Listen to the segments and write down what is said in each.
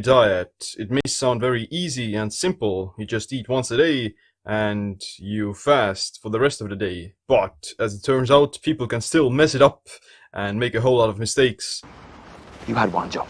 diet. It may sound very easy and simple. You just eat once a day and you fast for the rest of the day. But as it turns out, people can still mess it up and make a whole lot of mistakes. You had one, Joe.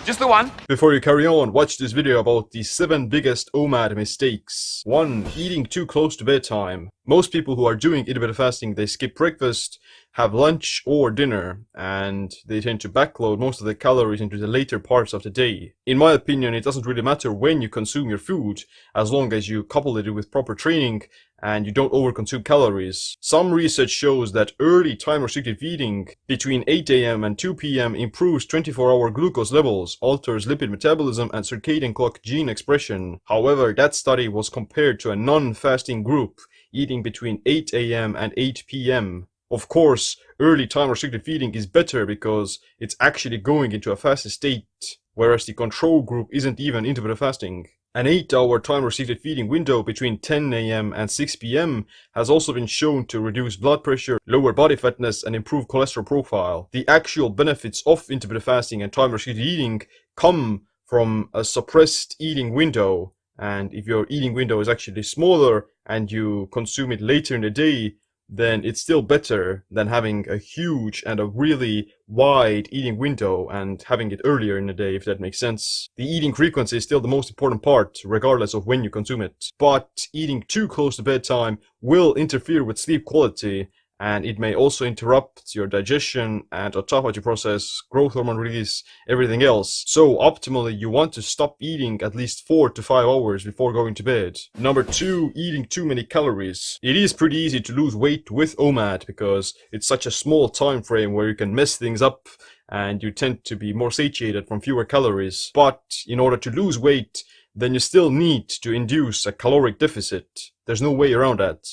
Just the one. Before you carry on, watch this video about the 7 biggest OMAD mistakes. 1. Eating too close to bedtime. Most people who are doing intermittent fasting, they skip breakfast, have lunch or dinner, and they tend to backload most of the calories into the later parts of the day. In my opinion, it doesn't really matter when you consume your food, as long as you couple it with proper training and you don't overconsume calories. Some research shows that early time-restricted feeding between 8 AM and 2 PM improves 24-hour glucose levels, alters lipid metabolism and circadian clock gene expression. However, that study was compared to a non-fasting group eating between 8 AM and 8 PM. Of course, early time-restricted feeding is better because it's actually going into a fasted state, whereas the control group isn't even intermittent fasting. An 8-hour time-restricted feeding window between 10 AM and 6 PM has also been shown to reduce blood pressure, lower body fatness, and improve cholesterol profile. The actual benefits of intermittent fasting and time-restricted eating come from a suppressed eating window, and if your eating window is actually smaller and you consume it later in the day, then it's still better than having a huge and a really wide eating window and having it earlier in the day, if that makes sense. The eating frequency is still the most important part, regardless of when you consume it. But eating too close to bedtime will interfere with sleep quality, and it may also interrupt your digestion and autophagy process, growth hormone release, everything else. So optimally, you want to stop eating at least 4 to 5 hours before going to bed. Number 2, eating too many calories. It is pretty easy to lose weight with OMAD because it's such a small time frame where you can mess things up and you tend to be more satiated from fewer calories. But in order to lose weight, then you still need to induce a caloric deficit. There's no way around that.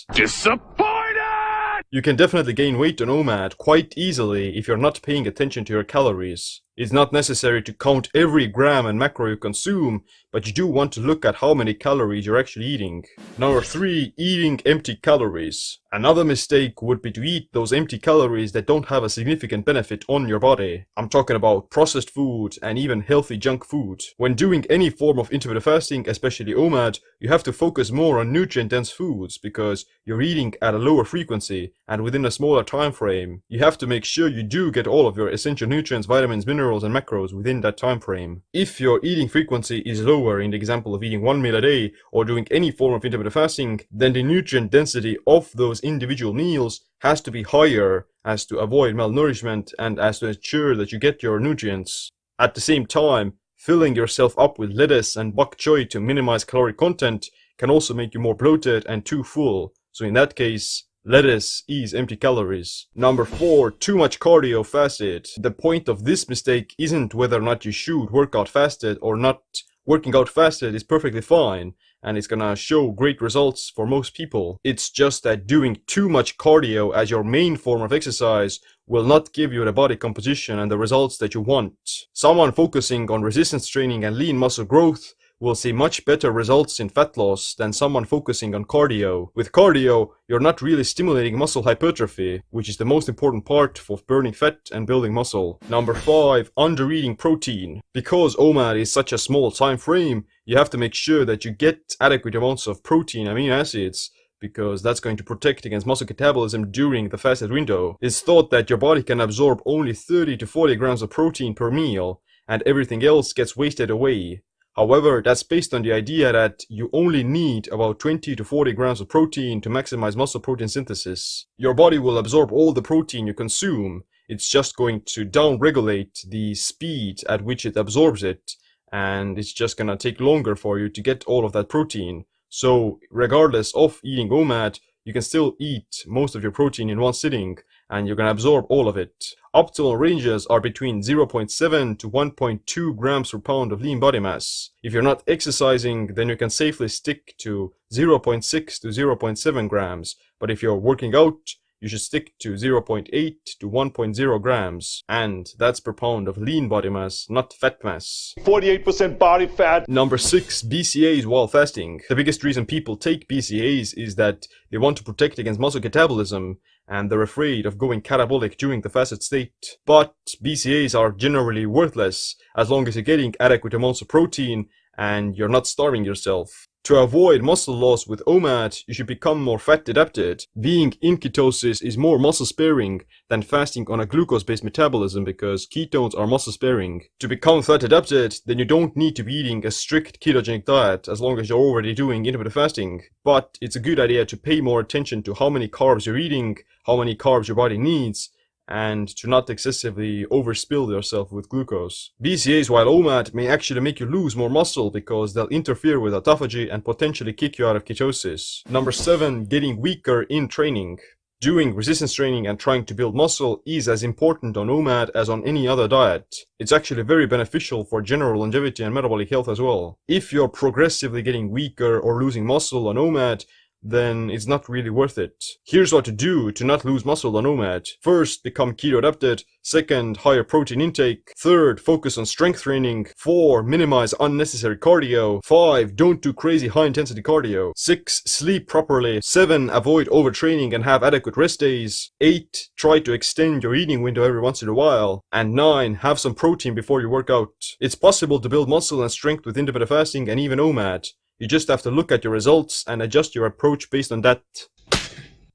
You can definitely gain weight on OMAD quite easily if you're not paying attention to your calories. It's not necessary to count every gram and macro you consume, but you do want to look at how many calories you're actually eating. Number 3, eating empty calories. Another mistake would be to eat those empty calories that don't have a significant benefit on your body. I'm talking about processed food and even healthy junk food. When doing any form of intermittent fasting, especially OMAD, you have to focus more on nutrient-dense foods because you're eating at a lower frequency and within a smaller time frame. You have to make sure you do get all of your essential nutrients, vitamins, minerals, and macros within that time frame. If your eating frequency is lower, in the example of eating 1 meal a day or doing any form of intermittent fasting, then the nutrient density of those individual meals has to be higher as to avoid malnourishment and as to ensure that you get your nutrients. At the same time, filling yourself up with lettuce and bok choy to minimize caloric content can also make you more bloated and too full. So in that case, lettuce is empty calories. Number 4, too much cardio fasted. The point of this mistake isn't whether or not you should work out fasted or not. Working out fasted is perfectly fine, and it's gonna show great results for most people. It's just that doing too much cardio as your main form of exercise will not give you the body composition and the results that you want. Someone focusing on resistance training and lean muscle growth will see much better results in fat loss than someone focusing on cardio. With cardio, you're not really stimulating muscle hypertrophy, which is the most important part for burning fat and building muscle. Number 5, under-eating protein. Because OMAD is such a small time frame, you have to make sure that you get adequate amounts of protein amino acids, because that's going to protect against muscle catabolism during the fasted window. It's thought that your body can absorb only 30 to 40 grams of protein per meal, and everything else gets wasted away. However, that's based on the idea that you only need about 20 to 40 grams of protein to maximize muscle protein synthesis. Your body will absorb all the protein you consume. It's just going to down-regulate the speed at which it absorbs it, and it's just gonna take longer for you to get all of that protein. So, regardless of eating OMAD, you can still eat most of your protein in one sitting, and you're gonna absorb all of it. Optimal ranges are between 0.7 to 1.2 grams per pound of lean body mass. If you're not exercising, then you can safely stick to 0.6 to 0.7 grams, but if you're working out, you should stick to 0.8 to 1.0 grams, and that's per pound of lean body mass, not fat mass. 48% body fat. Number 6, BCAAs while fasting. The biggest reason people take BCAAs is that they want to protect against muscle catabolism, and they're afraid of going catabolic during the fasted state. But BCAAs are generally worthless as long as you're getting adequate amounts of protein and you're not starving yourself. To avoid muscle loss with OMAD, you should become more fat adapted. Being in ketosis is more muscle sparing than fasting on a glucose-based metabolism because ketones are muscle sparing. To become fat adapted, then you don't need to be eating a strict ketogenic diet as long as you're already doing intermittent fasting. But it's a good idea to pay more attention to how many carbs you're eating, how many carbs your body needs, and to not excessively overspill yourself with glucose. BCAAs while OMAD may actually make you lose more muscle because they'll interfere with autophagy and potentially kick you out of ketosis. Number 7. Getting weaker in training. Doing resistance training and trying to build muscle is as important on OMAD as on any other diet. It's actually very beneficial for general longevity and metabolic health as well. If you're progressively getting weaker or losing muscle on OMAD, then it's not really worth it. Here's what to do to not lose muscle on OMAD. First, become keto adapted. Second, higher protein intake. Third, focus on strength training. 4, minimize unnecessary cardio. 5, don't do crazy high intensity cardio. 6, sleep properly. 7, avoid overtraining and have adequate rest days. 8, try to extend your eating window every once in a while. And 9, have some protein before you work out. It's possible to build muscle and strength with intermittent fasting and even OMAD. You just have to look at your results and adjust your approach based on that.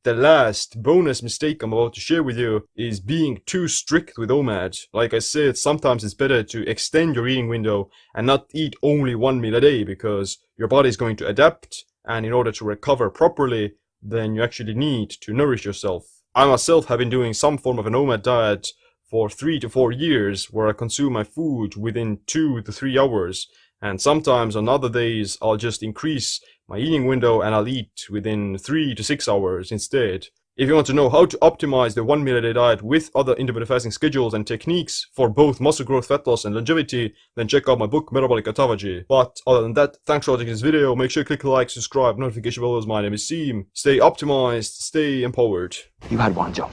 The last bonus mistake I'm about to share with you is being too strict with OMAD. Like I said, sometimes it's better to extend your eating window and not eat only 1 meal a day because your body is going to adapt, and in order to recover properly, then you actually need to nourish yourself. I myself have been doing some form of an OMAD diet for 3 to 4 years where I consume my food within 2 to 3 hours. And sometimes on other days, I'll just increase my eating window and I'll eat within 3 to 6 hours instead. If you want to know how to optimize the 1 meal a day diet with other intermittent fasting schedules and techniques for both muscle growth, fat loss, and longevity, then check out my book, Metabolic Autophagy. But other than that, thanks for watching this video. Make sure you click like, subscribe, notification bells. My name is Seem. Stay optimized, stay empowered. You had one, Joe.